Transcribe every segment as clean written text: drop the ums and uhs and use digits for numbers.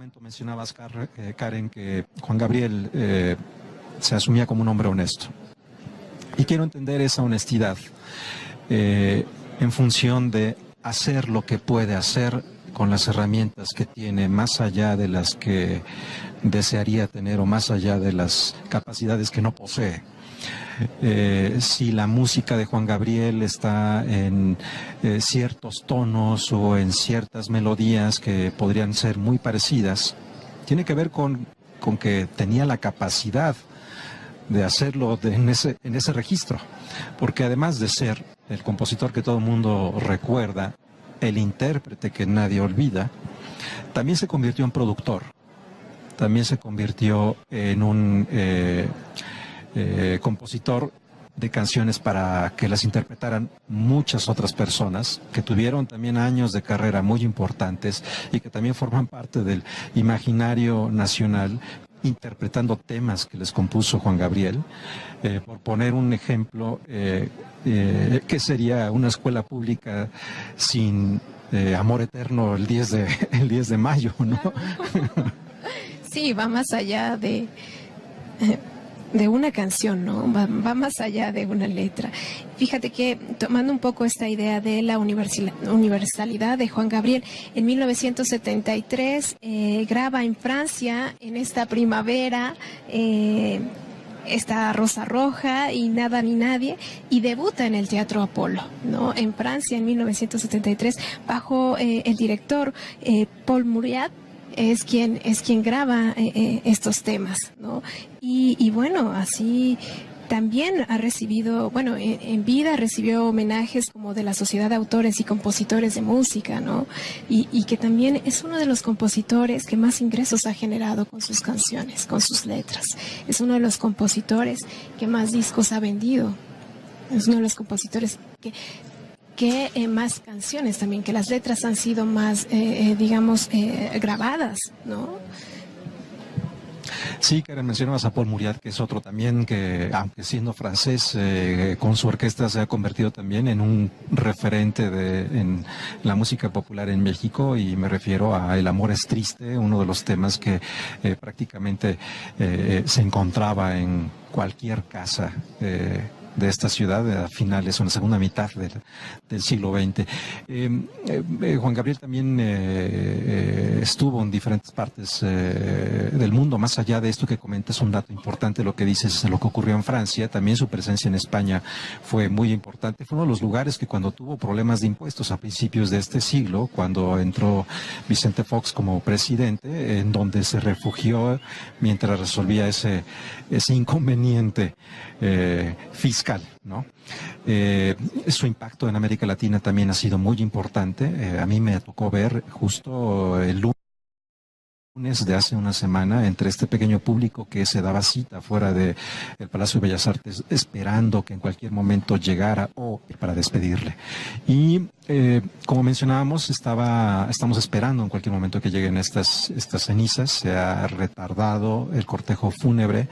momento mencionabas, Karen, que Juan Gabriel se asumía como un hombre honesto. Y quiero entender esa honestidad en función de hacer lo que puede hacer con las herramientas que tiene, más allá de las que desearía tener o más allá de las capacidades que no posee. Si la música de Juan Gabriel está en ciertos tonos o en ciertas melodías que podrían ser muy parecidas, tiene que ver con que tenía la capacidad de hacerlo en ese registro, porque además de ser el compositor que todo el mundo recuerda, el intérprete que nadie olvida, también se convirtió en productor, también se convirtió en un compositor de canciones para que las interpretaran muchas otras personas que tuvieron también años de carrera muy importantes y que también forman parte del imaginario nacional, interpretando temas que les compuso Juan Gabriel. Por poner un ejemplo, ¿qué sería una escuela pública sin Amor Eterno el 10 de mayo, ¿no? Sí, va más allá de una canción, ¿no? Va más allá de una letra. Fíjate que, tomando un poco esta idea de la universalidad de Juan Gabriel, en 1973 graba en Francia, en esta primavera, esta Rosa Roja y Nada ni Nadie, y debuta en el Teatro Apolo, ¿no? En Francia, en 1973, bajo el director Paul Muriat. Es quien graba estos temas, ¿no? Y bueno, así también ha recibido, bueno, en vida recibió homenajes como de la Sociedad de Autores y Compositores de Música, ¿no? Y que también es uno de los compositores que más ingresos ha generado con sus canciones, con sus letras. Es uno de los compositores que más discos ha vendido. Es uno de los compositores que más canciones también, que las letras han sido más, digamos, grabadas, ¿no? Sí, Karen, mencionabas a Paul Muriat, que es otro también que, aunque siendo francés, con su orquesta se ha convertido también en un referente en la música popular en México, y me refiero a El amor es triste, uno de los temas que prácticamente se encontraba en cualquier casa de esta ciudad a finales o en la segunda mitad del siglo XX. Juan Gabriel también estuvo en diferentes partes del mundo. Más allá de esto que comentas, un dato importante, lo que dices de lo que ocurrió en Francia, también su presencia en España fue muy importante. Fue uno de los lugares que, cuando tuvo problemas de impuestos a principios de este siglo, cuando entró Vicente Fox como presidente, en donde se refugió mientras resolvía ese inconveniente fiscal, ¿no? Su impacto en América Latina también ha sido muy importante. A mí me tocó ver justo el lunes de hace una semana entre este pequeño público que se daba cita fuera del Palacio de Bellas Artes, esperando que en cualquier momento llegara o para despedirle. Y como mencionábamos, estamos esperando en cualquier momento que lleguen estas cenizas. Se ha retardado el cortejo fúnebre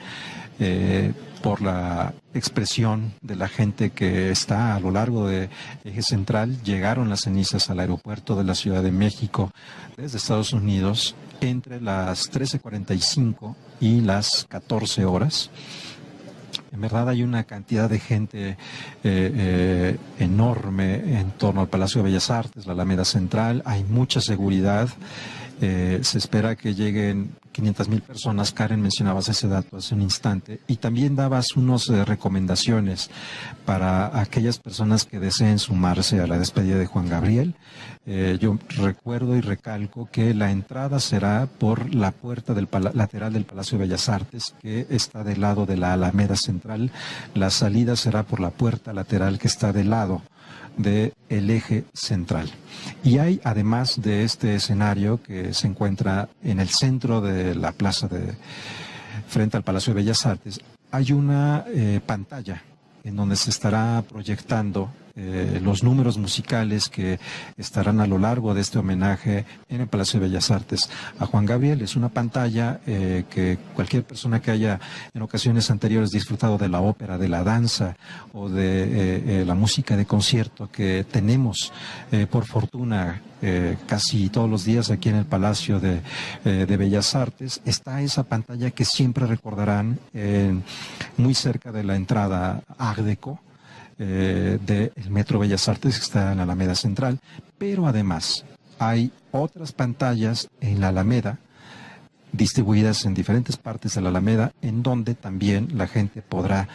por la expresión de la gente que está a lo largo de Eje Central. Llegaron las cenizas al aeropuerto de la Ciudad de México desde Estados Unidos entre las 13:45 y las 14 horas. En verdad hay una cantidad de gente enorme en torno al Palacio de Bellas Artes, la Alameda Central. Hay mucha seguridad. Se espera que lleguen 500,000 personas. Karen, mencionabas ese dato hace un instante, y también dabas unas recomendaciones para aquellas personas que deseen sumarse a la despedida de Juan Gabriel. Yo recuerdo y recalco que la entrada será por la puerta lateral del Palacio de Bellas Artes, que está del lado de la Alameda Central. La salida será por la puerta lateral que está del lado del Eje Central. Y hay, además de este escenario que se encuentra en el centro de la plaza frente al Palacio de Bellas Artes, hay una pantalla en donde se estará proyectando los números musicales que estarán a lo largo de este homenaje en el Palacio de Bellas Artes a Juan Gabriel. Es una pantalla que cualquier persona que haya en ocasiones anteriores disfrutado de la ópera, de la danza o de la música de concierto que tenemos por fortuna casi todos los días aquí en el Palacio de Bellas Artes, está esa pantalla que siempre recordarán muy cerca de la entrada Art Deco del Metro Bellas Artes, que está en la Alameda Central, pero además hay otras pantallas en la Alameda distribuidas en diferentes partes de la Alameda, en donde también la gente podrá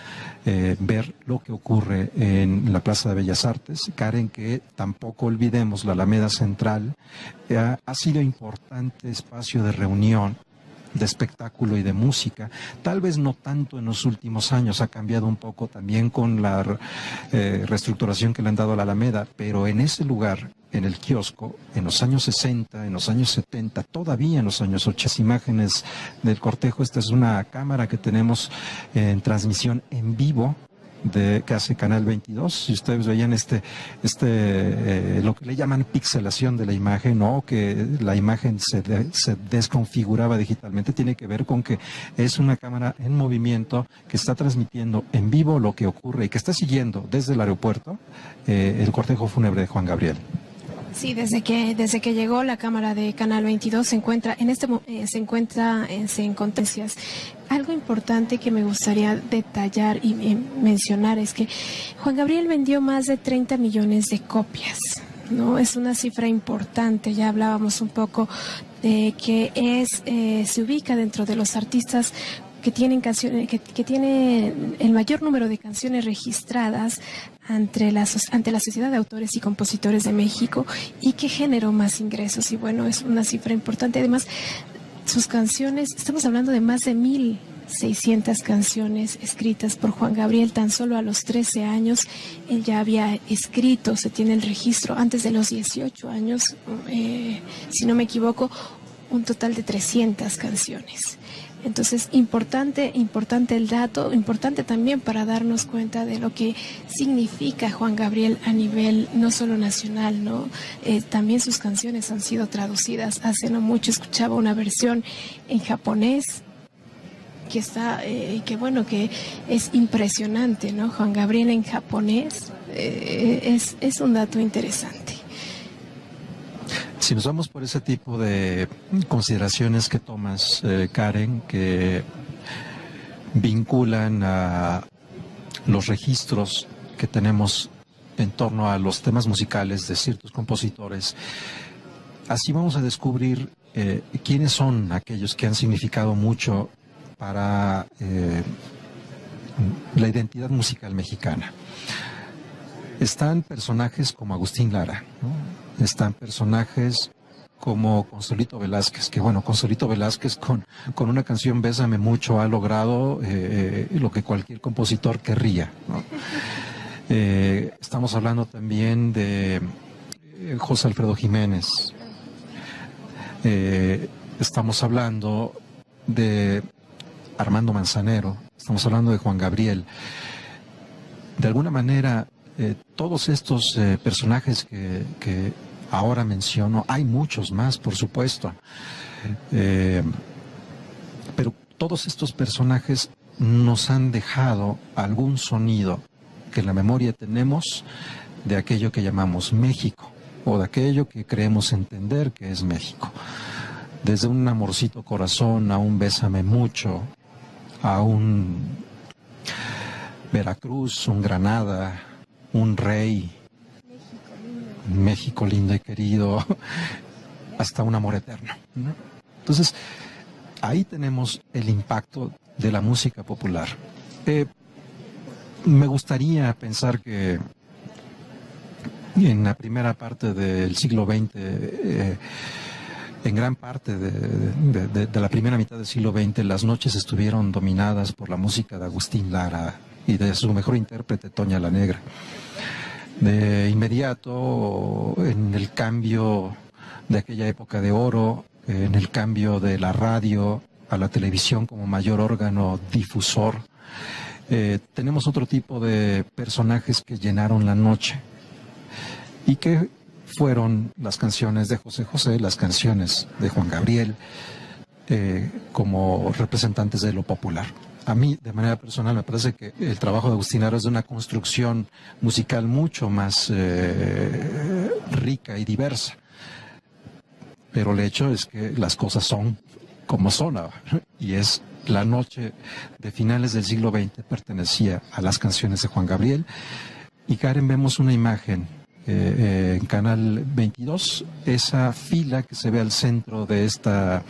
ver lo que ocurre en la Plaza de Bellas Artes. Karen, que tampoco olvidemos, la Alameda Central ha sido importante espacio de reunión, de espectáculo y de música, tal vez no tanto en los últimos años, ha cambiado un poco también con la reestructuración que le han dado a la Alameda, pero en ese lugar, en el kiosco, en los años 60, en los años 70, todavía en los años 80, imágenes del cortejo. Esta es una cámara que tenemos en transmisión en vivo que hace Canal 22. Si ustedes veían lo que le llaman pixelación de la imagen, o que la imagen se desconfiguraba digitalmente, tiene que ver con que es una cámara en movimiento que está transmitiendo en vivo lo que ocurre y que está siguiendo desde el aeropuerto el cortejo fúnebre de Juan Gabriel. Sí, desde que llegó la cámara de Canal 22 se encuentra en contencias. Algo importante que me gustaría detallar y mencionar es que Juan Gabriel vendió más de 30 millones de copias, ¿no? Es una cifra importante. Ya hablábamos un poco de que se ubica dentro de los artistas que tienen canciones, que tiene el mayor número de canciones registradas ante la Sociedad de Autores y Compositores de México, y que generó más ingresos. Y bueno, es una cifra importante. Además, sus canciones, estamos hablando de más de 1,600 canciones escritas por Juan Gabriel. Tan solo a los 13 años él ya había escrito, se tiene el registro, antes de los 18 años, si no me equivoco, un total de 300 canciones. Entonces, importante el dato, importante también para darnos cuenta de lo que significa Juan Gabriel a nivel no solo nacional, ¿no? También sus canciones han sido traducidas. Hace no mucho escuchaba una versión en japonés que que es impresionante, ¿no? Juan Gabriel en japonés es un dato interesante. Si nos vamos por ese tipo de consideraciones que tomas, Karen, que vinculan a los registros que tenemos en torno a los temas musicales de ciertos compositores, así vamos a descubrir quiénes son aquellos que han significado mucho para la identidad musical mexicana. Están personajes como Agustín Lara, ¿no? Están personajes como Consuelito Velázquez, que bueno, Consuelito Velázquez con una canción Bésame Mucho ha logrado lo que cualquier compositor querría, ¿no? Estamos hablando también de José Alfredo Jiménez. Estamos hablando de Armando Manzanero. Estamos hablando de Juan Gabriel. De alguna manera, todos estos personajes que ahora menciono, hay muchos más, por supuesto, pero todos estos personajes nos han dejado algún sonido que en la memoria tenemos de aquello que llamamos México, o de aquello que creemos entender que es México. Desde un Amorcito Corazón, a un Bésame Mucho, a un Veracruz, un Granada, un Rey, México lindo y querido, hasta un Amor Eterno, ¿no? Entonces, ahí tenemos el impacto de la música popular. Me gustaría pensar que en la primera parte del siglo XX, en gran parte de la primera mitad del siglo XX, las noches estuvieron dominadas por la música de Agustín Lara y de su mejor intérprete, Toña la Negra. De inmediato, en el cambio de aquella época de oro, en el cambio de la radio a la televisión como mayor órgano difusor, tenemos otro tipo de personajes que llenaron la noche. y que fueron las canciones de José José, las canciones de Juan Gabriel, como representantes de lo popular. A mí, de manera personal, me parece que el trabajo de Agustín Lara es de una construcción musical mucho más rica y diversa. Pero el hecho es que las cosas son como son ahora. Y es la noche de finales del siglo XX, pertenecía a las canciones de Juan Gabriel. Y Karen, vemos una imagen en Canal 22. Esa fila que se ve al centro de esta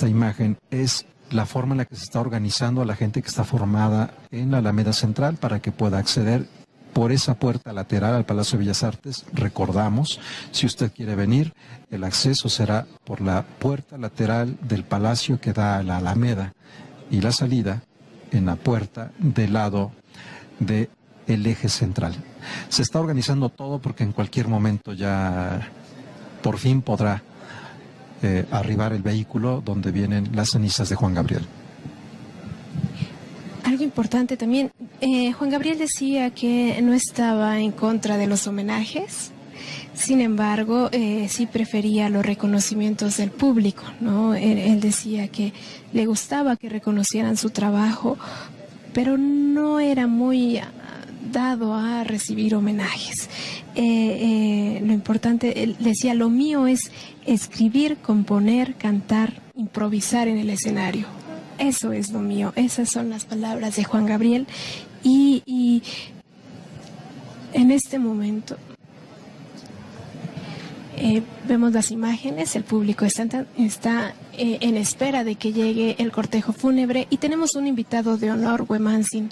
imagen es la forma en la que se está organizando a la gente que está formada en la Alameda Central para que pueda acceder por esa puerta lateral al Palacio de Bellas Artes. Recordamos, si usted quiere venir, el acceso será por la puerta lateral del Palacio que da a la Alameda y la salida en la puerta del lado del eje central. Se está organizando todo porque en cualquier momento ya por fin podrá arribar el vehículo donde vienen las cenizas de Juan Gabriel. Algo importante también, Juan Gabriel decía que no estaba en contra de los homenajes, sin embargo, sí prefería los reconocimientos del público, ¿no? Él decía que le gustaba que reconocieran su trabajo, pero no era muy dado a recibir homenajes. Lo importante, él decía, lo mío es escribir, componer, cantar, improvisar en el escenario. Eso es lo mío, esas son las palabras de Juan Gabriel. Y en este momento vemos las imágenes, el público está en espera de que llegue el cortejo fúnebre y tenemos un invitado de honor, Huemansin.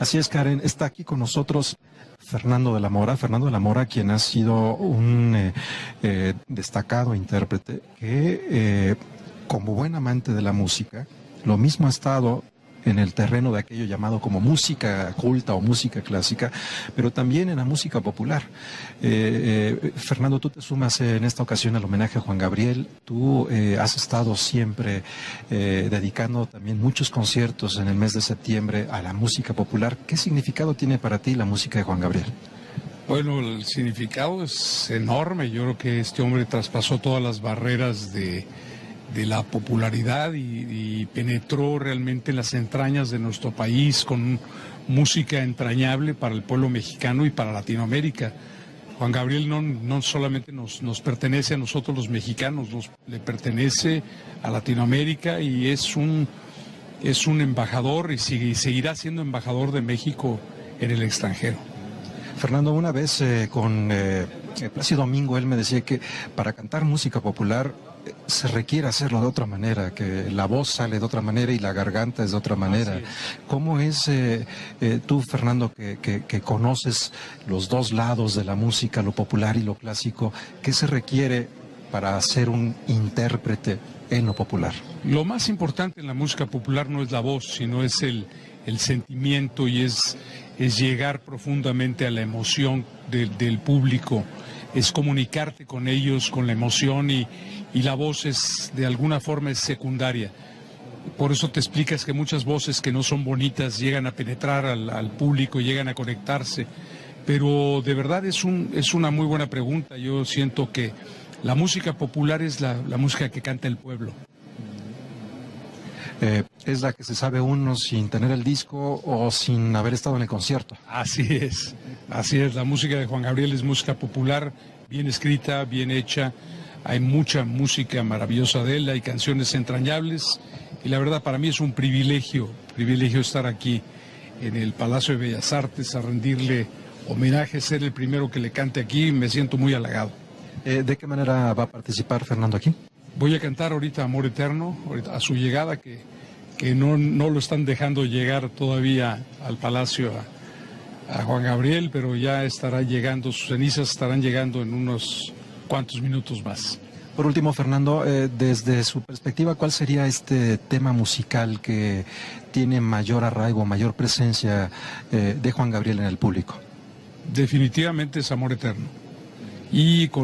Así es, Karen, está aquí con nosotros Fernando de la Mora, quien ha sido un destacado intérprete que, como buen amante de la música, lo mismo ha estado en el terreno de aquello llamado como música culta o música clásica, pero también en la música popular. Fernando, tú te sumas en esta ocasión al homenaje a Juan Gabriel. Tú has estado siempre dedicando también muchos conciertos en el mes de septiembre a la música popular. ¿Qué significado tiene para ti la música de Juan Gabriel? Bueno, el significado es enorme. Yo creo que este hombre traspasó todas las barreras de la popularidad y penetró realmente en las entrañas de nuestro país con música entrañable para el pueblo mexicano y para Latinoamérica. Juan Gabriel no solamente nos pertenece a nosotros los mexicanos, le pertenece a Latinoamérica y es un embajador y seguirá siendo embajador de México en el extranjero. Fernando, una vez con Plácido Domingo, él me decía que para cantar música popular se requiere hacerlo de otra manera, que la voz sale de otra manera y la garganta es de otra manera. ¿Cómo es tú, Fernando, que conoces los dos lados de la música, lo popular y lo clásico, qué se requiere para ser un intérprete en lo popular? Lo más importante en la música popular no es la voz, sino es el sentimiento y es llegar profundamente a la emoción del público, es comunicarte con ellos, con la emoción y la voz es, de alguna forma, es secundaria. Por eso te explicas que muchas voces que no son bonitas llegan a penetrar al público, llegan a conectarse. Pero de verdad es una muy buena pregunta. Yo siento que la música popular es la música que canta el pueblo. Es la que se sabe uno sin tener el disco o sin haber estado en el concierto. Así es. La música de Juan Gabriel es música popular, bien escrita, bien hecha. Hay mucha música maravillosa de él, hay canciones entrañables y la verdad para mí es un privilegio estar aquí en el Palacio de Bellas Artes a rendirle homenaje, ser el primero que le cante aquí, me siento muy halagado. ¿De qué manera va a participar Fernando aquí? Voy a cantar ahorita Amor Eterno, ahorita a su llegada, que no lo están dejando llegar todavía al Palacio a Juan Gabriel, pero ya estará llegando, sus cenizas estarán llegando en unos cuantos minutos más. Por último, Fernando, desde su perspectiva, ¿cuál sería este tema musical que tiene mayor arraigo, mayor presencia de Juan Gabriel en el público? Definitivamente es Amor Eterno. Y yo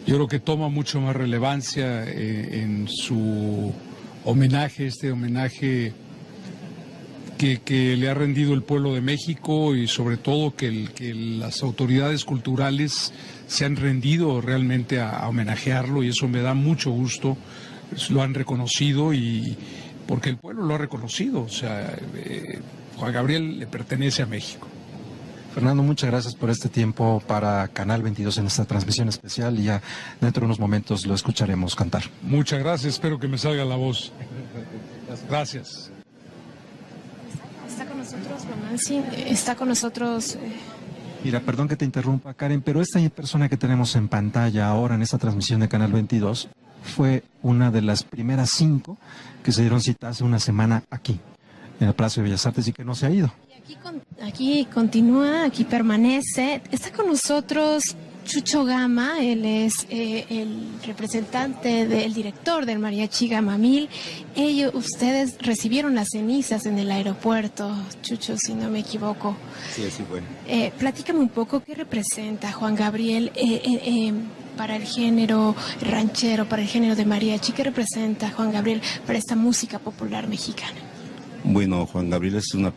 creo que toma mucho más relevancia en su homenaje, este homenaje que le ha rendido el pueblo de México y sobre todo que las autoridades culturales se han rendido realmente a homenajearlo, y eso me da mucho gusto. Lo han reconocido, y porque el pueblo lo ha reconocido. O sea, Juan Gabriel le pertenece a México. Fernando, muchas gracias por este tiempo para Canal 22 en esta transmisión especial, y ya dentro de unos momentos lo escucharemos cantar. Muchas gracias, espero que me salga la voz. Gracias. Está con nosotros Romansi, está con nosotros... Mira, perdón que te interrumpa, Karen, pero esta persona que tenemos en pantalla ahora en esta transmisión de Canal 22 fue una de las primeras 5 que se dieron cita hace una semana aquí, en el Palacio de Bellas Artes, y que no se ha ido. Aquí continúa, aquí permanece. Está con nosotros Chucho Gama, él es el representante del director del Mariachi Gamamil. Ustedes recibieron las cenizas en el aeropuerto, Chucho, si no me equivoco. Sí, así fue. Platícame un poco qué representa Juan Gabriel para el género ranchero, para el género de mariachi. ¿Qué representa Juan Gabriel para esta música popular mexicana? Bueno, Juan Gabriel es una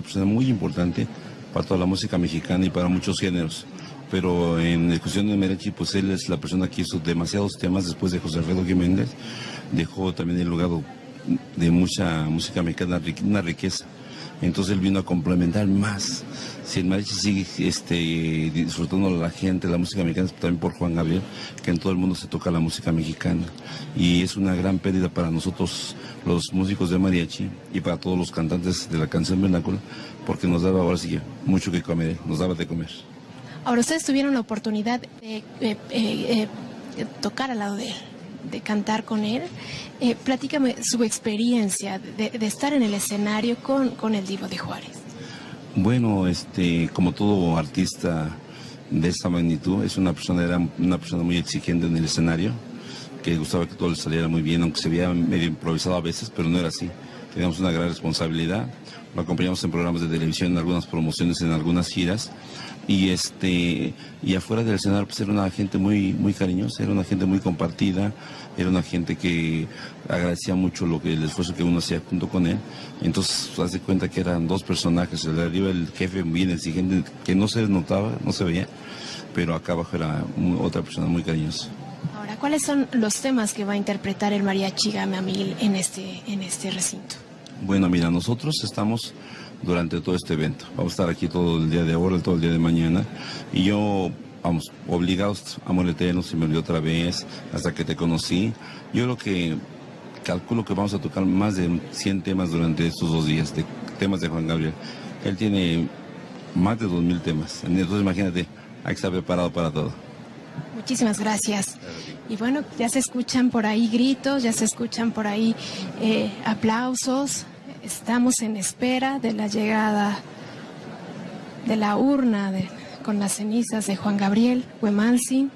persona muy importante para toda la música mexicana y para muchos géneros. Pero en cuestión de mariachi, pues él es la persona que hizo demasiados temas después de José Alfredo Jiménez. Dejó también el legado de mucha música mexicana, una riqueza. Entonces él vino a complementar más. Si el mariachi sigue disfrutando a la gente, la música mexicana, es también por Juan Gabriel, que en todo el mundo se toca la música mexicana. Y es una gran pérdida para nosotros, los músicos de mariachi, y para todos los cantantes de la canción vernácula, porque nos daba ahora sí mucho que comer, nos daba de comer. Ahora, ustedes tuvieron la oportunidad de tocar al lado de él, de cantar con él. Platícame su experiencia de estar en el escenario con el Divo de Juárez. Bueno, como todo artista de esta magnitud, era una persona muy exigente en el escenario, que gustaba que todo le saliera muy bien, aunque se veía medio improvisado a veces, pero no era así. Teníamos una gran responsabilidad. Lo acompañamos en programas de televisión, en algunas promociones, en algunas giras. Y afuera del escenario, pues era una gente muy cariñosa, era una gente muy compartida, era una gente que agradecía mucho el esfuerzo que uno hacía junto con él. Entonces, haz de cuenta que eran dos personajes, el de arriba, el jefe bien exigente, que no se notaba, no se veía, pero acá abajo era otra persona muy cariñosa. Ahora, ¿cuáles son los temas que va a interpretar el Mariachi Gamamil en este recinto? Bueno, mira, nosotros estamos durante todo este evento. Vamos a estar aquí todo el día de ahora, todo el día de mañana. Y vamos, obligados, Amor Eterno, Se Me Olvidó Otra Vez, Hasta Que Te Conocí. Yo creo que calculo que vamos a tocar más de 100 temas durante estos 2 días, de temas de Juan Gabriel. Él tiene más de 2000 temas. Entonces imagínate, hay que estar preparado para todo. Muchísimas gracias. Y bueno, ya se escuchan por ahí gritos, ya se escuchan por ahí aplausos. Estamos en espera de la llegada de la urna con las cenizas de Juan Gabriel Huemansi.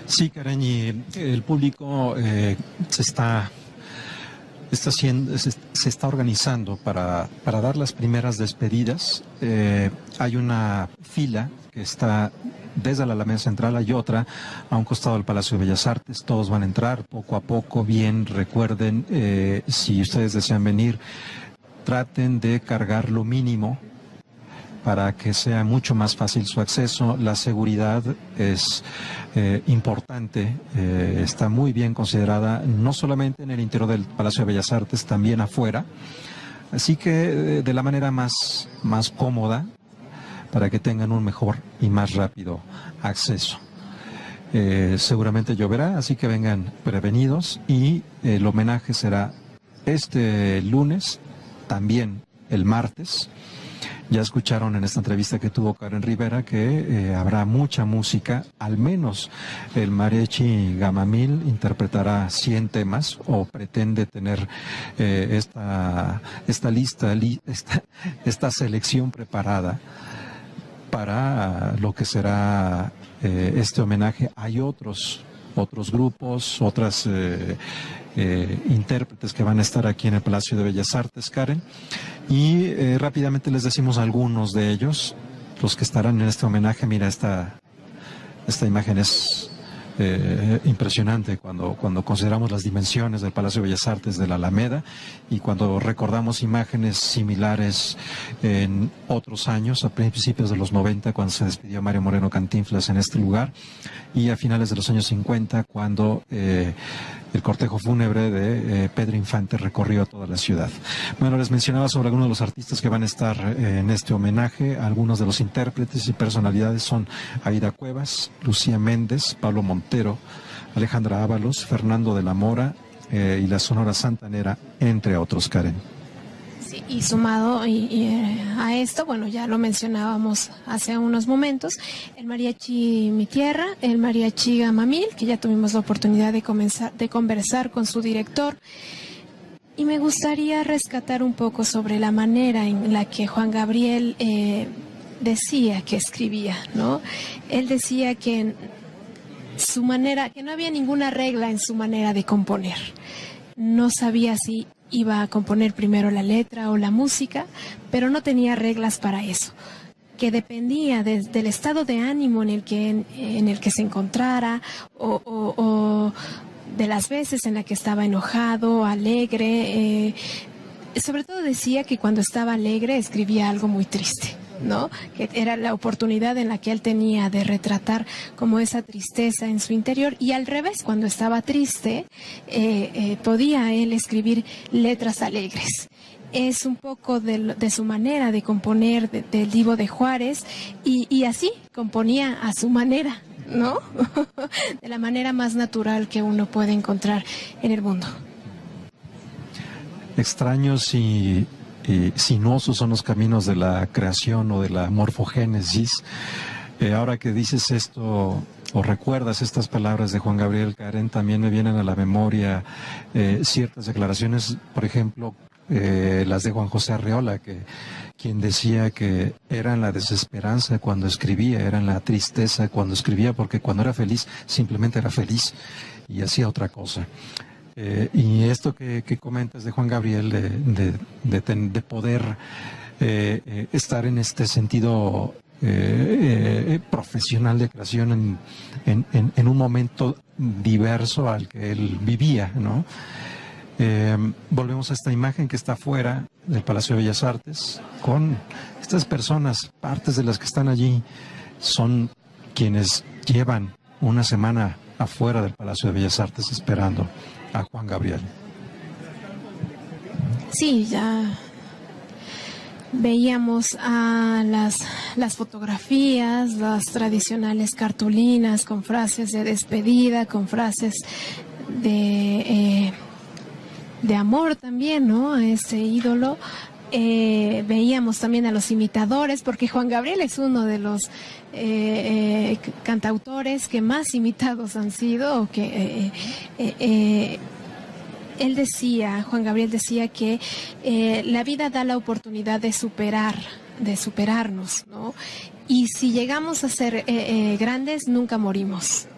Sí, Karen, y el público se está organizando para dar las primeras despedidas. Hay una fila que está desde la Alameda Central, hay otra a un costado del Palacio de Bellas Artes. Todos van a entrar poco a poco. Bien, recuerden, si ustedes desean venir, traten de cargar lo mínimo para que sea mucho más fácil su acceso. La seguridad es importante, está muy bien considerada, no solamente en el interior del Palacio de Bellas Artes, también afuera. Así que de la manera más cómoda, para que tengan un mejor y más rápido acceso. Seguramente lloverá, así que vengan prevenidos, y el homenaje será este lunes, también el martes. Ya escucharon en esta entrevista que tuvo Karen Rivera que habrá mucha música, al menos el Mariachi Gamamil interpretará 100 temas, o pretende tener esta selección preparada para lo que será este homenaje. Hay otros grupos, otras intérpretes que van a estar aquí en el Palacio de Bellas Artes, Karen, y rápidamente les decimos algunos de ellos, los que estarán en este homenaje. Mira, esta imagen es impresionante cuando consideramos las dimensiones del Palacio de Bellas Artes de la Alameda y cuando recordamos imágenes similares en otros años, a principios de los 90, cuando se despidió Mario Moreno Cantinflas en este lugar, y a finales de los años 50, cuando el cortejo fúnebre de Pedro Infante recorrió toda la ciudad. Bueno, les mencionaba sobre algunos de los artistas que van a estar en este homenaje. Algunos de los intérpretes y personalidades son Aida Cuevas, Lucía Méndez, Pablo Montero, Alejandra Ábalos, Fernando de la Mora y la Sonora Santanera, entre otros, Karen. Sí, y sumado a esto, bueno, ya lo mencionábamos hace unos momentos, el Mariachi Mi Tierra, el Mariachi Gamamil, que ya tuvimos la oportunidad de conversar con su director. Y me gustaría rescatar un poco sobre la manera en la que Juan Gabriel decía que escribía, ¿no? Él decía que su manera, que no había ninguna regla en su manera de componer. No sabía si iba a componer primero la letra o la música, pero no tenía reglas para eso, que dependía del estado de ánimo en el que se encontrara o de las veces en las que estaba enojado, alegre. Sobre todo decía que cuando estaba alegre escribía algo muy triste, ¿no? Que era la oportunidad en la que él tenía de retratar como esa tristeza en su interior, y al revés, cuando estaba triste podía él escribir letras alegres. Es un poco de su manera de componer del Divo de Juárez, y así componía a su manera, ¿no? De la manera más natural que uno puede encontrar en el mundo. Extraños y sinuosos son los caminos de la creación o de la morfogénesis. Ahora que dices esto o recuerdas estas palabras de Juan Gabriel, Karen, también me vienen a la memoria ciertas declaraciones, por ejemplo, las de Juan José Arreola, quien decía que era en la desesperanza cuando escribía, era en la tristeza cuando escribía, porque cuando era feliz simplemente era feliz y hacía otra cosa. Y esto que comentas de Juan Gabriel, de poder estar en este sentido profesional de creación en un momento diverso al que él vivía, ¿no? Volvemos a esta imagen que está afuera del Palacio de Bellas Artes, con estas personas, partes de las que están allí, son quienes llevan una semana afuera del Palacio de Bellas Artes esperando a Juan Gabriel. Sí, ya veíamos a las fotografías, las tradicionales cartulinas con frases de despedida, con frases de amor también, ¿no? A ese ídolo. Veíamos también a los imitadores, porque Juan Gabriel es uno de los cantautores que más imitados han sido, él decía, Juan Gabriel decía que la vida da la oportunidad de superarnos, ¿no? Y si llegamos a ser grandes, nunca morimos.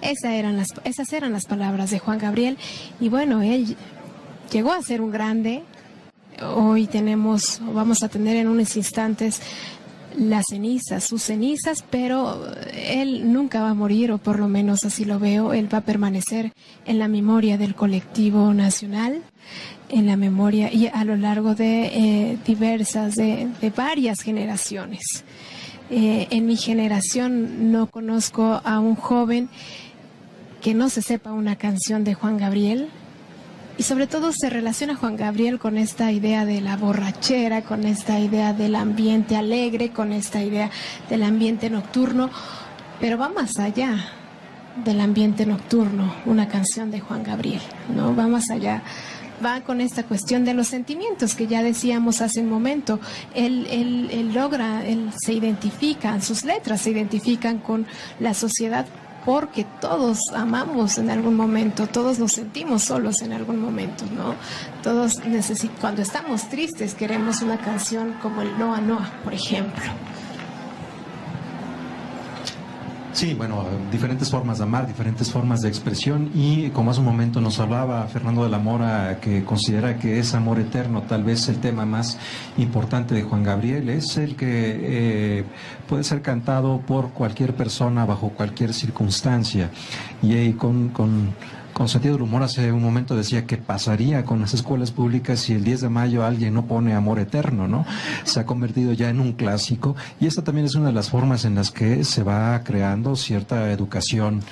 Esas eran las palabras de Juan Gabriel, y bueno, él llegó a ser un grande. Hoy vamos a tener en unos instantes sus cenizas, pero él nunca va a morir, o por lo menos así lo veo. Él va a permanecer en la memoria del colectivo nacional, en la memoria y a lo largo de varias generaciones. En mi generación no conozco a un joven que no se sepa una canción de Juan Gabriel. Y sobre todo se relaciona Juan Gabriel con esta idea de la borrachera, con esta idea del ambiente alegre, con esta idea del ambiente nocturno, pero va más allá del ambiente nocturno, una canción de Juan Gabriel, ¿no? Va más allá, va con esta cuestión de los sentimientos que ya decíamos hace un momento. Él se identifica, sus letras se identifican con la sociedad, porque todos amamos en algún momento, todos nos sentimos solos en algún momento, ¿no? Todos cuando estamos tristes queremos una canción como el Noa Noa, por ejemplo. Sí, bueno, diferentes formas de amar, diferentes formas de expresión, y como hace un momento nos hablaba Fernando de la Mora, que considera que es amor eterno, tal vez el tema más importante de Juan Gabriel, es el que puede ser cantado por cualquier persona bajo cualquier circunstancia, y con sentido del humor hace un momento decía que pasaría con las escuelas públicas si el 10 de mayo alguien no pone amor eterno, ¿no? Se ha convertido ya en un clásico, y esta también es una de las formas en las que se va creando cierta educación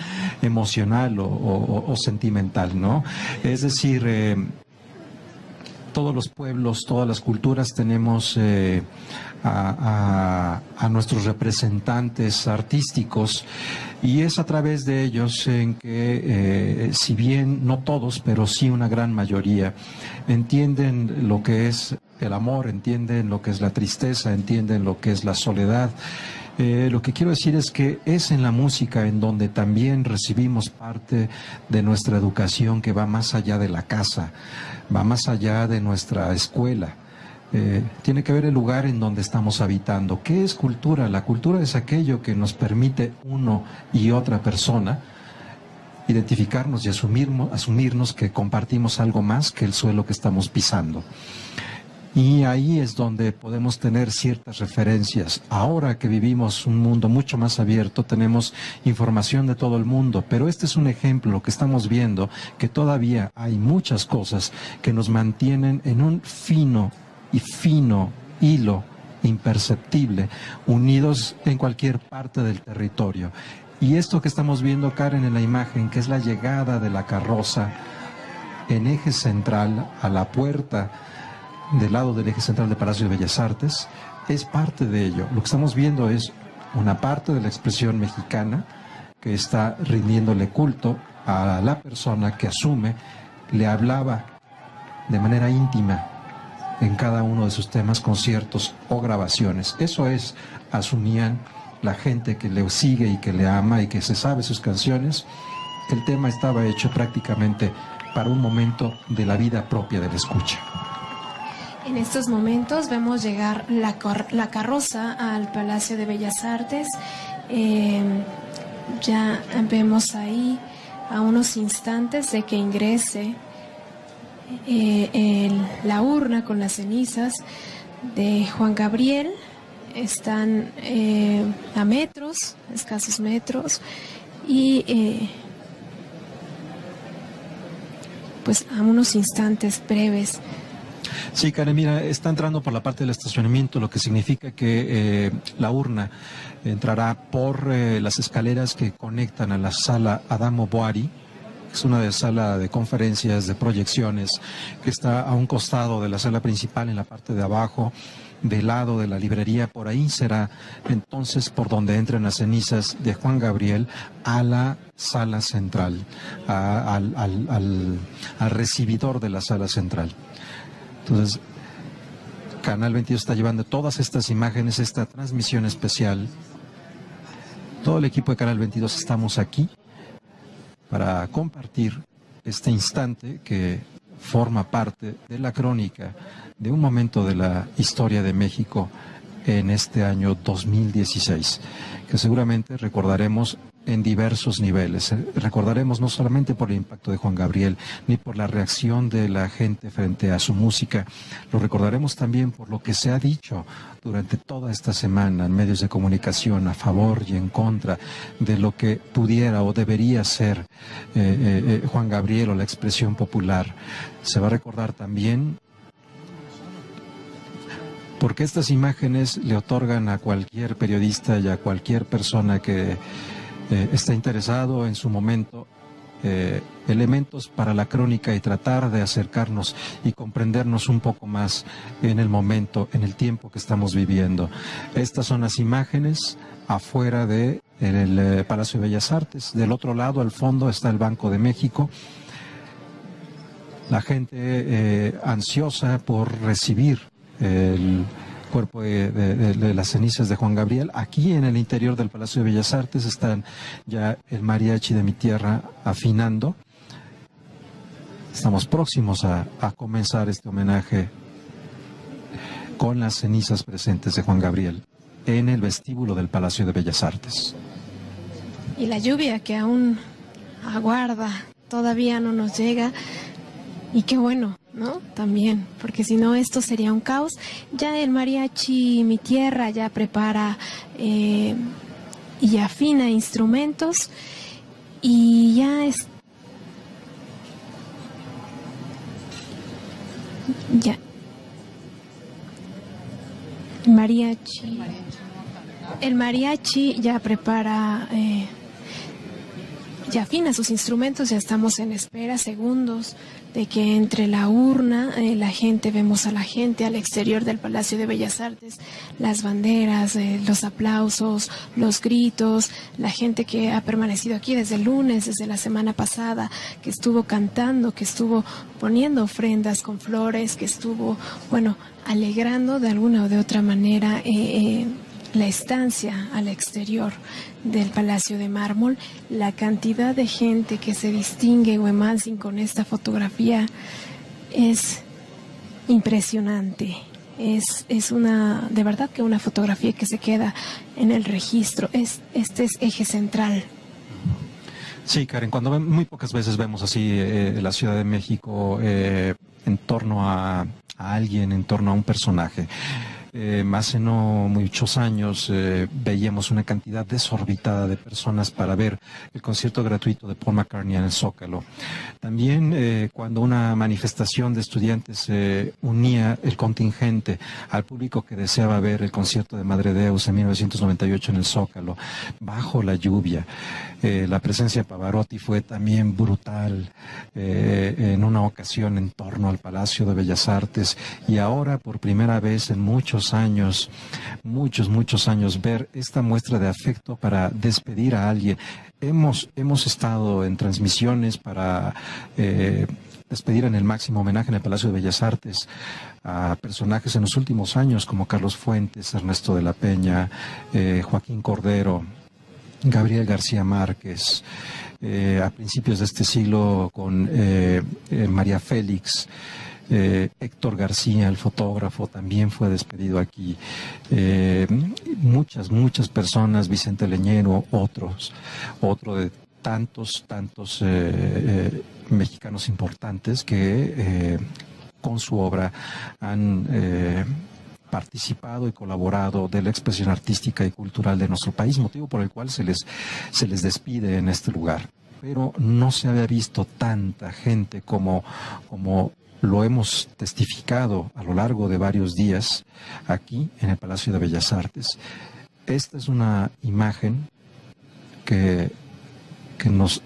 emocional o sentimental, ¿no? Es decir, todos los pueblos, todas las culturas tenemos a nuestros representantes artísticos, y es a través de ellos en que, si bien no todos, pero sí una gran mayoría, entienden lo que es el amor, entienden lo que es la tristeza, entienden lo que es la soledad. Lo que quiero decir es que es en la música en donde también recibimos parte de nuestra educación, que va más allá de la casa, va más allá de nuestra escuela. Tiene que ver el lugar en donde estamos habitando. ¿Qué es cultura? La cultura es aquello que nos permite uno y otra persona identificarnos y asumirnos que compartimos algo más que el suelo que estamos pisando. Y ahí es donde podemos tener ciertas referencias. Ahora que vivimos un mundo mucho más abierto, tenemos información de todo el mundo, pero este es un ejemplo que estamos viendo, que todavía hay muchas cosas que nos mantienen en un fino hilo imperceptible, unidos en cualquier parte del territorio. Y esto que estamos viendo, Karen, en la imagen, que es la llegada de la carroza en eje central a la puerta del lado del eje central del Palacio de Bellas Artes, es parte de ello. Lo que estamos viendo es una parte de la expresión mexicana que está rindiéndole culto a la persona que asume, le hablaba de manera íntima en cada uno de sus temas, conciertos o grabaciones. Eso es, asumían la gente que le sigue y que le ama y que se sabe sus canciones. El tema estaba hecho prácticamente para un momento de la vida propia del escucha. En estos momentos vemos llegar la carroza al Palacio de Bellas Artes. Ya vemos ahí a unos instantes de que ingrese la urna con las cenizas de Juan Gabriel. Están a metros, escasos metros, y pues a unos instantes breves. Sí, Karen, mira, está entrando por la parte del estacionamiento, lo que significa que la urna entrará por las escaleras que conectan a la sala Adamo Boari. Es una sala de conferencias, de proyecciones, que está a un costado de la sala principal, en la parte de abajo, del lado de la librería. Por ahí será entonces por donde entran las cenizas de Juan Gabriel a la sala central, al recibidor de la sala central. Entonces, Canal 22 está llevando todas estas imágenes, esta transmisión especial. Todo el equipo de Canal 22 estamos aquí para compartir este instante que forma parte de la crónica de un momento de la historia de México en este año 2016, que seguramente recordaremos en diversos niveles. Recordaremos no solamente por el impacto de Juan Gabriel, ni por la reacción de la gente frente a su música, lo recordaremos también por lo que se ha dicho durante toda esta semana en medios de comunicación a favor y en contra de lo que pudiera o debería ser Juan Gabriel o la expresión popular. Se va a recordar también porque estas imágenes le otorgan a cualquier periodista y a cualquier persona que está interesado en su momento elementos para la crónica y tratar de acercarnos y comprendernos un poco más en el momento, en el tiempo que estamos viviendo. Estas son las imágenes afuera del Palacio de Bellas Artes. Del otro lado, al fondo, está el Banco de México. La gente ansiosa por recibir el cuerpo de las cenizas de Juan Gabriel. Aquí en el interior del Palacio de Bellas Artes están ya el mariachi de mi tierra afinando. Estamos próximos a comenzar este homenaje con las cenizas presentes de Juan Gabriel en el vestíbulo del Palacio de Bellas Artes. y la lluvia que aún aguarda, todavía no nos llega. Y qué bueno, ¿no? También, porque si no esto sería un caos. Ya el mariachi Mi Tierra ya prepara y afina instrumentos y ya es... Ya. El mariachi ya prepara... ya afina sus instrumentos, ya estamos en espera, segundos, de que entre la urna, la gente, vemos a la gente al exterior del Palacio de Bellas Artes, las banderas, los aplausos, los gritos, la gente que ha permanecido aquí desde el lunes, desde la semana pasada, que estuvo cantando, que estuvo poniendo ofrendas con flores, que estuvo, bueno, alegrando de alguna o de otra manera la estancia al exterior del Palacio de Mármol. La cantidad de gente que se distingue, Huemanzin, con esta fotografía es impresionante. Es una, de verdad que una fotografía que se queda en el registro. Este es eje central. Sí, Karen, cuando muy pocas veces vemos así la Ciudad de México en torno a alguien, en torno a un personaje. Hace no muchos años veíamos una cantidad desorbitada de personas para ver el concierto gratuito de Paul McCartney en el Zócalo. También cuando una manifestación de estudiantes unía el contingente al público que deseaba ver el concierto de Madre Deus en 1998 en el Zócalo, bajo la lluvia. La presencia de Pavarotti fue también brutal en una ocasión en torno al Palacio de Bellas Artes, y ahora por primera vez en muchos años, muchos años, ver esta muestra de afecto para despedir a alguien. Hemos estado en transmisiones para despedir en el máximo homenaje en el Palacio de Bellas Artes a personajes en los últimos años como Carlos Fuentes, Ernesto de la Peña, Joaquín Cordero, Gabriel García Márquez, a principios de este siglo con María Félix. Héctor García, el fotógrafo, también fue despedido aquí. Muchas personas, Vicente Leñero, otro de tantos mexicanos importantes que con su obra han participado y colaborado de la expresión artística y cultural de nuestro país, motivo por el cual se les despide en este lugar. Pero no se había visto tanta gente como lo hemos testificado a lo largo de varios días aquí en el Palacio de Bellas Artes. Esta es una imagen que nos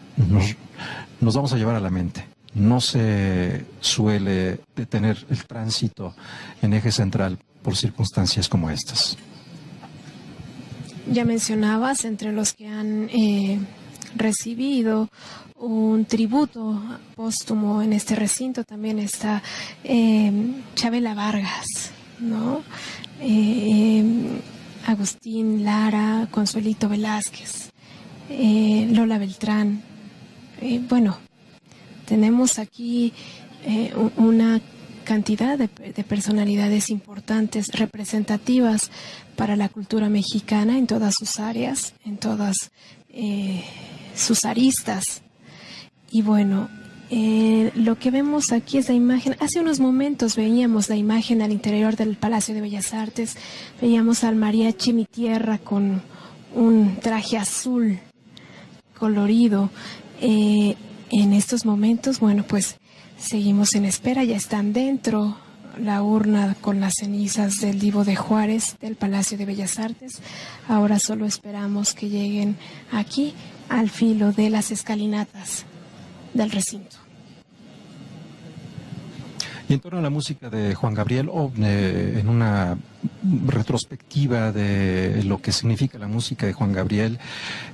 vamos a llevar a la mente. No se suele detener el tránsito en eje central por circunstancias como estas. Ya mencionabas, entre los que han recibido un tributo póstumo en este recinto también está Chabela Vargas, ¿no? Agustín Lara, Consuelito Velázquez, Lola Beltrán. Bueno, tenemos aquí una cantidad de personalidades importantes, representativas para la cultura mexicana en todas sus áreas, en todas sus aristas. Y bueno, lo que vemos aquí es la imagen. Hace unos momentos veíamos la imagen al interior del Palacio de Bellas Artes. Veíamos al mariachi Mi Tierra con un traje azul colorido. En estos momentos, bueno, pues seguimos en espera. Ya están dentro la urna con las cenizas del Divo de Juárez del Palacio de Bellas Artes. Ahora solo esperamos que lleguen aquí al filo de las escalinatas del recinto. Y en torno a la música de Juan Gabriel, en una retrospectiva de lo que significa la música de Juan Gabriel,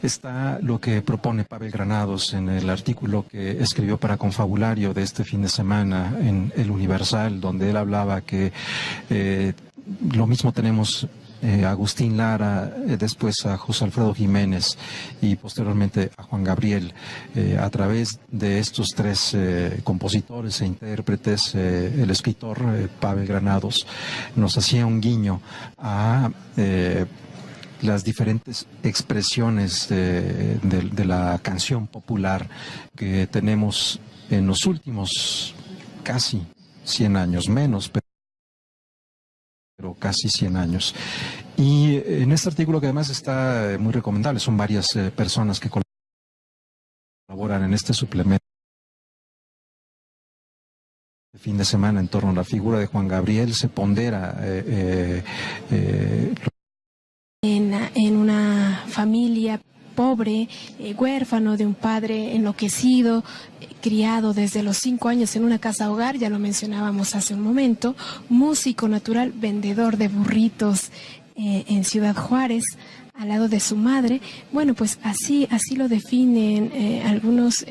está lo que propone Pavel Granados en el artículo que escribió para Confabulario de este fin de semana en El Universal, donde él hablaba que lo mismo tenemos a Agustín Lara, después a José Alfredo Jiménez y posteriormente a Juan Gabriel. A través de estos tres compositores e intérpretes, el escritor Pavel Granados nos hacía un guiño a las diferentes expresiones de la canción popular que tenemos en los últimos casi 100 años, menos, pero casi 100 años. Y en este artículo, que además está muy recomendable, son varias personas que colaboran en este suplemento de fin de semana en torno a la figura de Juan Gabriel. Se pondera en una familia pobre, huérfano de un padre enloquecido, criado desde los 5 años en una casa hogar, ya lo mencionábamos hace un momento, músico natural, vendedor de burritos en Ciudad Juárez, al lado de su madre. Bueno, pues así lo definen algunos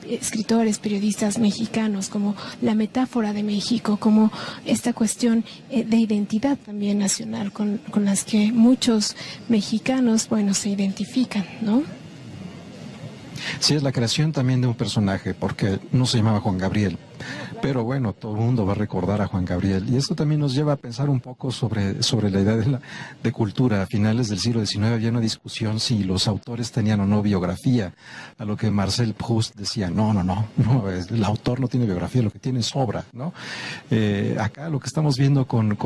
escritores, periodistas mexicanos, como la metáfora de México, como esta cuestión de identidad también nacional con las que muchos mexicanos, bueno, se identifican, ¿no? Sí, es la creación también de un personaje, porque no se llamaba Juan Gabriel, pero bueno, todo el mundo va a recordar a Juan Gabriel, y esto también nos lleva a pensar un poco sobre la idea de cultura. A finales del siglo XIX había una discusión si los autores tenían o no biografía, a lo que Marcel Proust decía, no, el autor no tiene biografía, lo que tiene es obra, ¿no? Acá lo que estamos viendo con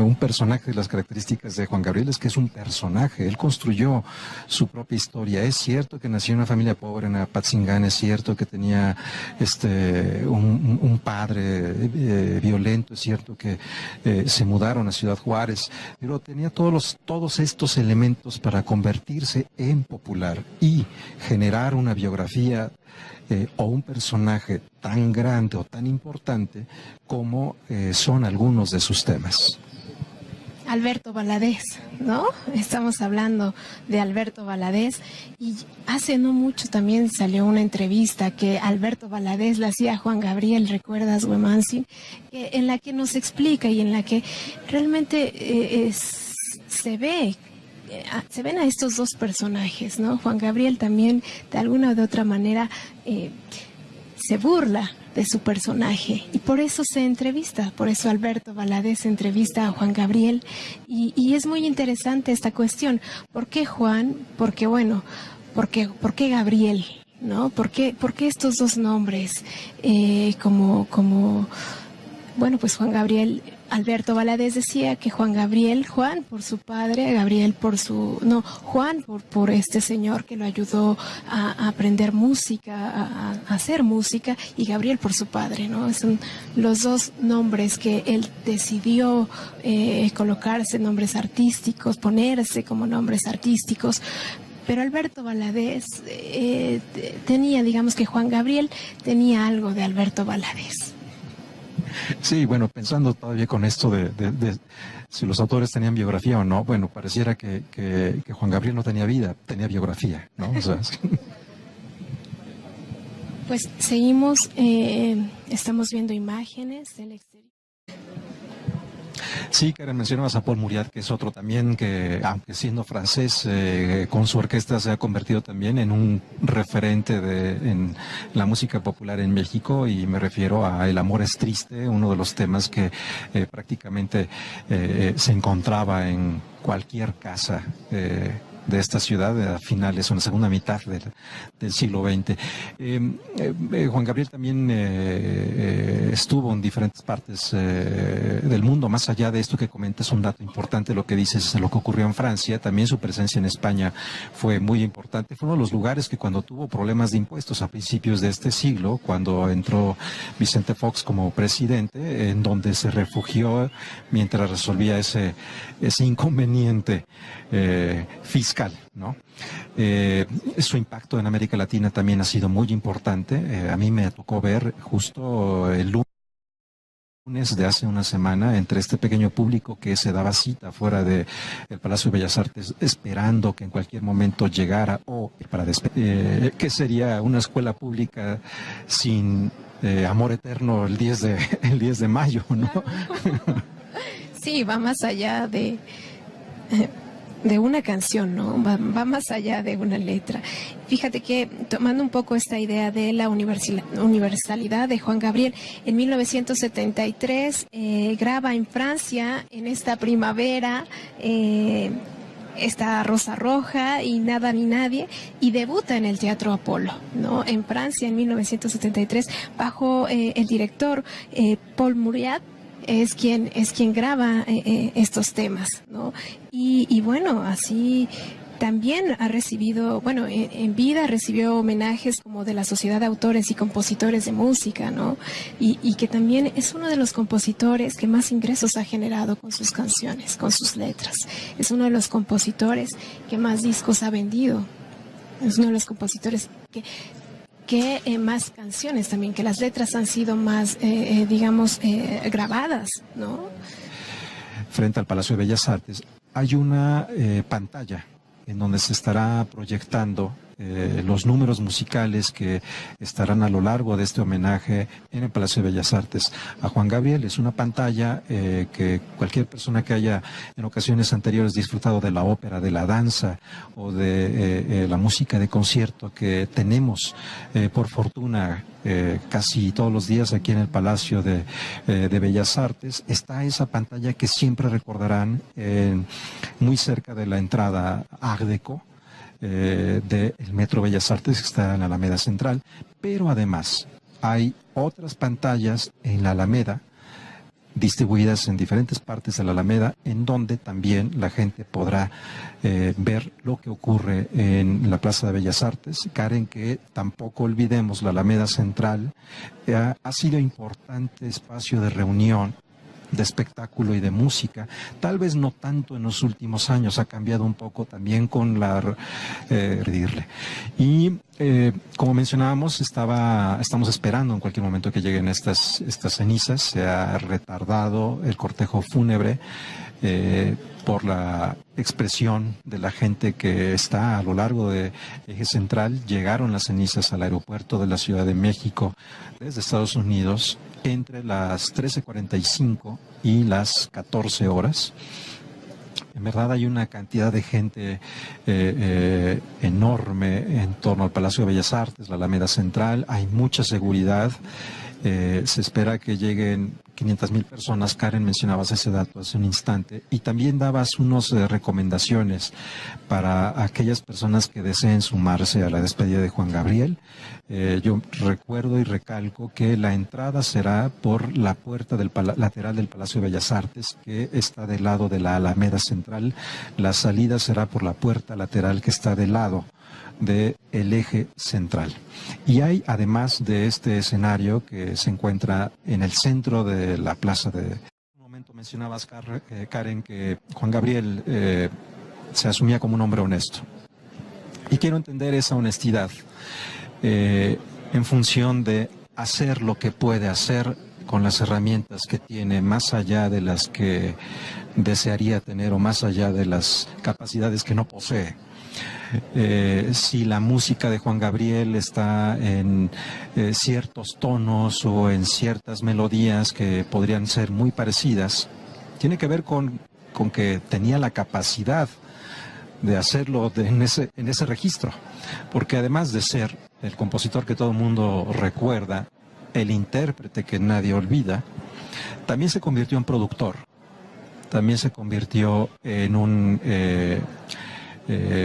un personaje de las características de Juan Gabriel es que es un personaje, él construyó su propia historia. Es cierto que nació en una familia pobre en Apatzingán, es cierto que tenía un padre violento, es cierto que se mudaron a Ciudad Juárez, pero tenía todos estos elementos para convertirse en popular y generar una biografía o un personaje tan grande o tan importante como son algunos de sus temas. Alberto Valadez, ¿no? Estamos hablando de Alberto Valadez, y hace no mucho también salió una entrevista que Alberto Valadez le hacía a Juan Gabriel, ¿recuerdas, Huemansi? En la que nos explica y en la que realmente se ven a estos dos personajes, ¿no? Juan Gabriel también, de alguna o de otra manera, se burla de su personaje, y por eso se entrevista, por eso Alberto Valadez entrevista a Juan Gabriel, y es muy interesante esta cuestión. ¿Por qué Juan? Porque bueno, ¿por qué Gabriel? ¿No? ¿Por qué estos dos nombres? Bueno, pues Juan Gabriel, Alberto Valadez decía que Juan por su padre, Gabriel Juan por este señor que lo ayudó a aprender música, a hacer música, y Gabriel por su padre, ¿no? Son los dos nombres que él decidió colocarse, nombres artísticos, ponerse como nombres artísticos. Pero Alberto Valadez tenía, digamos que Juan Gabriel tenía algo de Alberto Valadez. Sí, bueno, pensando todavía con esto de si los autores tenían biografía o no, bueno, pareciera que Juan Gabriel no tenía vida, tenía biografía, ¿no? O sea, Pues seguimos, estamos viendo imágenes del exterior. Sí, Karen, mencionabas a Paul Mauriat, que es otro también que, aunque siendo francés, con su orquesta se ha convertido también en un referente en la música popular en México, y me refiero a El amor es triste, uno de los temas que prácticamente se encontraba en cualquier casa de esta ciudad a finales o en la segunda mitad del siglo XX. Juan Gabriel también estuvo en diferentes partes del mundo. Más allá de esto que comentas, un dato importante, lo que dices, lo que ocurrió en Francia, también su presencia en España fue muy importante. Fue uno de los lugares que, cuando tuvo problemas de impuestos a principios de este siglo, cuando entró Vicente Fox como presidente, en donde se refugió mientras resolvía ese inconveniente fiscal, ¿no? Su impacto en América Latina también ha sido muy importante. A mí me tocó ver justo el lunes de hace una semana entre este pequeño público que se daba cita fuera del Palacio de Bellas Artes, esperando que en cualquier momento llegara, o para que sería una escuela pública sin amor eterno el 10 de mayo, ¿no? Sí, va más allá de una canción, ¿no? Va más allá de una letra. Fíjate que, tomando un poco esta idea de la universalidad de Juan Gabriel, en 1973 graba en Francia, en esta primavera, esta Rosa Roja y Nada ni Nadie, y debuta en el Teatro Apolo, ¿no? En Francia en 1973 bajo el director Paul Muriat. Es quien graba estos temas, ¿no? Y bueno, así también ha recibido, bueno, en vida recibió homenajes como de la Sociedad de Autores y Compositores de Música, ¿no? Y que también es uno de los compositores que más ingresos ha generado con sus canciones, con sus letras. Es uno de los compositores que más discos ha vendido. Es uno de los compositores que más canciones también, que las letras han sido más, digamos, grabadas, ¿no? Frente al Palacio de Bellas Artes hay una pantalla en donde se estará proyectando los números musicales que estarán a lo largo de este homenaje en el Palacio de Bellas Artes a Juan Gabriel. Es una pantalla que cualquier persona que haya en ocasiones anteriores disfrutado de la ópera, de la danza o de la música de concierto que tenemos por fortuna casi todos los días aquí en el Palacio de Bellas Artes, está esa pantalla que siempre recordarán muy cerca de la entrada Art Deco del Metro Bellas Artes, que está en la Alameda Central, pero además hay otras pantallas en la Alameda distribuidas en diferentes partes de la Alameda, en donde también la gente podrá ver lo que ocurre en la Plaza de Bellas Artes. Karen, que tampoco olvidemos, la Alameda Central ha sido importante espacio de reunión, de espectáculo y de música, tal vez no tanto en los últimos años, ha cambiado un poco también con la como mencionábamos, estamos esperando en cualquier momento que lleguen estas cenizas. Se ha retardado el cortejo fúnebre por la expresión de la gente que está a lo largo de Eje Central. Llegaron las cenizas al aeropuerto de la Ciudad de México desde Estados Unidos entre las 13:45 y las 14 horas. En verdad hay una cantidad de gente enorme en torno al Palacio de Bellas Artes, la Alameda Central. Hay mucha seguridad. Se espera que lleguen 500,000 personas. Karen, mencionabas ese dato hace un instante, y también dabas unas recomendaciones para aquellas personas que deseen sumarse a la despedida de Juan Gabriel. Yo recuerdo y recalco que la entrada será por la puerta lateral del Palacio de Bellas Artes, que está del lado de la Alameda Central. La salida será por la puerta lateral que está del lado del Eje Central. Y hay, además de este escenario que se encuentra en el centro de la plaza de... En un momento mencionabas, Karen, que Juan Gabriel se asumía como un hombre honesto. Y quiero entender esa honestidad en función de hacer lo que puede hacer con las herramientas que tiene, más allá de las que desearía tener o más allá de las capacidades que no posee. Si la música de Juan Gabriel está en ciertos tonos o en ciertas melodías que podrían ser muy parecidas, tiene que ver con que tenía la capacidad de hacerlo en ese registro, porque además de ser el compositor que todo el mundo recuerda, el intérprete que nadie olvida, también se convirtió en productor, también se convirtió en un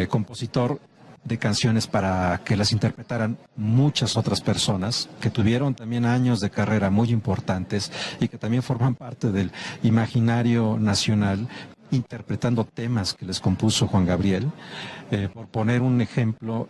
compositor de canciones para que las interpretaran muchas otras personas que tuvieron también años de carrera muy importantes y que también forman parte del imaginario nacional, interpretando temas que les compuso Juan Gabriel. Por poner un ejemplo,